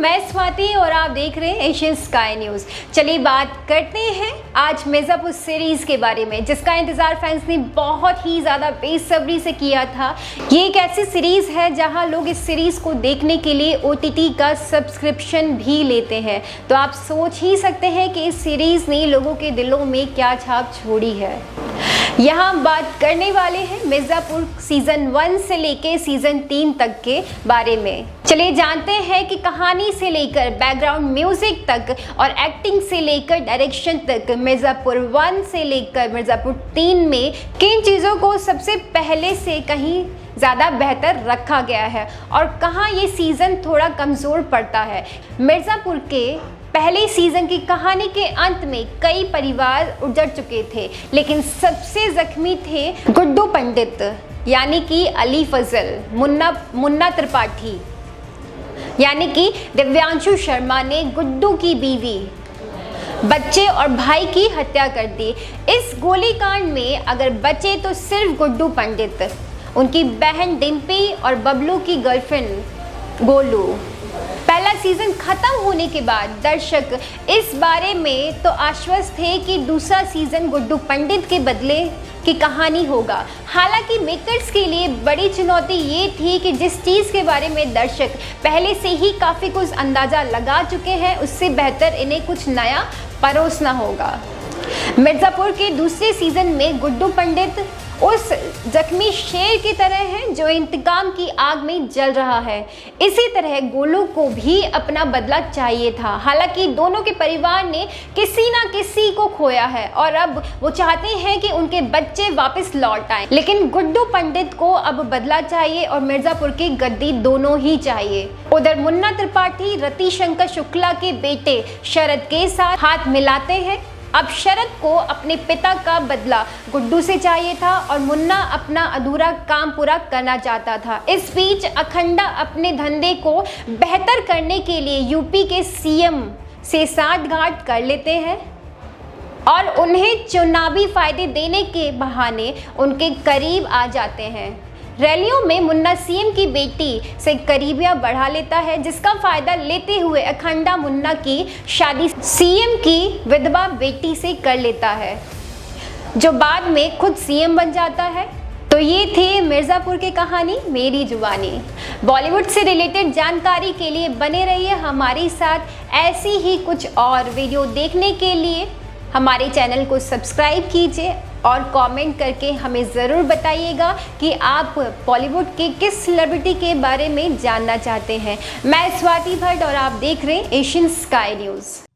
मैं स्वाति और आप देख रहे हैं एशियन स्काई न्यूज़। चलिए बात करते हैं आज मिर्ज़ापुर सीरीज़ के बारे में, जिसका इंतज़ार फैंस ने बहुत ही ज़्यादा बेसब्री से किया था। ये एक ऐसी सीरीज़ है जहां लोग इस सीरीज़ को देखने के लिए OTT का सब्सक्रिप्शन भी लेते हैं। तो आप सोच ही सकते हैं कि इस सीरीज़ ने लोगों के दिलों में क्या छाप छोड़ी है। यहाँ हम बात करने वाले हैं मिर्ज़ापुर सीज़न 1 से लेकर सीज़न 3 तक के बारे में। चलिए जानते हैं कि कहानी से लेकर बैकग्राउंड म्यूजिक तक और एक्टिंग से लेकर डायरेक्शन तक मिर्ज़ापुर 1 से लेकर मिर्ज़ापुर 3 में किन चीज़ों को सबसे पहले से कहीं ज़्यादा बेहतर रखा गया है और कहाँ ये सीज़न थोड़ा कमज़ोर पड़ता है। मिर्ज़ापुर के पहले सीज़न की कहानी के अंत में कई परिवार उजड़ चुके थे, लेकिन सबसे जख्मी थे गुड्डू पंडित यानी कि अली फजल, मुन्ना त्रिपाठी यानी कि दिव्यांशु शर्मा ने गुड्डू की बीवी, बच्चे और भाई की हत्या कर दी। इस गोलीकांड में अगर बचे तो सिर्फ गुड्डू पंडित, उनकी बहन डिम्पी और बबलू की गर्लफ्रेंड गोलू। पहला सीजन खत्म होने के बाद दर्शक इस बारे में तो आश्वस्त थे कि दूसरा सीजन गुड्डू पंडित के बदले की कहानी होगा। हालांकि मेकर्स के लिए बड़ी चुनौती ये थी कि जिस चीज़ के बारे में दर्शक पहले से ही काफ़ी कुछ अंदाज़ा लगा चुके हैं, उससे बेहतर इन्हें कुछ नया परोसना होगा। मिर्ज़ापुर के दूसरे सीजन में गुड्डू पंडित उस जख्मी शेर की तरह है जो इंतकाम की आग में जल रहा है। इसी तरह गोलू को भी अपना बदला चाहिए था। हालांकि दोनों के परिवार ने किसी ना किसी को खोया है और अब वो चाहते हैं कि उनके बच्चे वापस लौट आएं। लेकिन गुड्डू पंडित को अब बदला चाहिए और मिर्ज़ापुर की गद्दी दोनों ही चाहिए। उधर मुन्ना त्रिपाठी रतिशंकर शुक्ला के बेटे शरद के साथ हाथ मिलाते हैं। अब शरद को अपने पिता का बदला गुड्डू से चाहिए था और मुन्ना अपना अधूरा काम पूरा करना चाहता था। इस बीच अखंडा अपने धंधे को बेहतर करने के लिए यूपी के CM से साठगांठ कर लेते हैं और उन्हें चुनावी फायदे देने के बहाने उनके करीब आ जाते हैं। रैलियों में मुन्ना CM की बेटी से करीबियां बढ़ा लेता है, जिसका फायदा लेते हुए अखंडा मुन्ना की शादी CM की विधवा बेटी से कर लेता है, जो बाद में खुद CM बन जाता है। तो ये थी मिर्ज़ापुर की कहानी मेरी जुबानी। बॉलीवुड से रिलेटेड जानकारी के लिए बने रहिए हमारे साथ। ऐसी ही कुछ और वीडियो देखने के लिए हमारे चैनल को सब्सक्राइब कीजिए और कमेंट करके हमें ज़रूर बताइएगा कि आप बॉलीवुड के किस सेलिब्रिटी के बारे में जानना चाहते हैं। मैं स्वाति भट्ट और आप देख रहे हैं एशियन स्काई न्यूज़।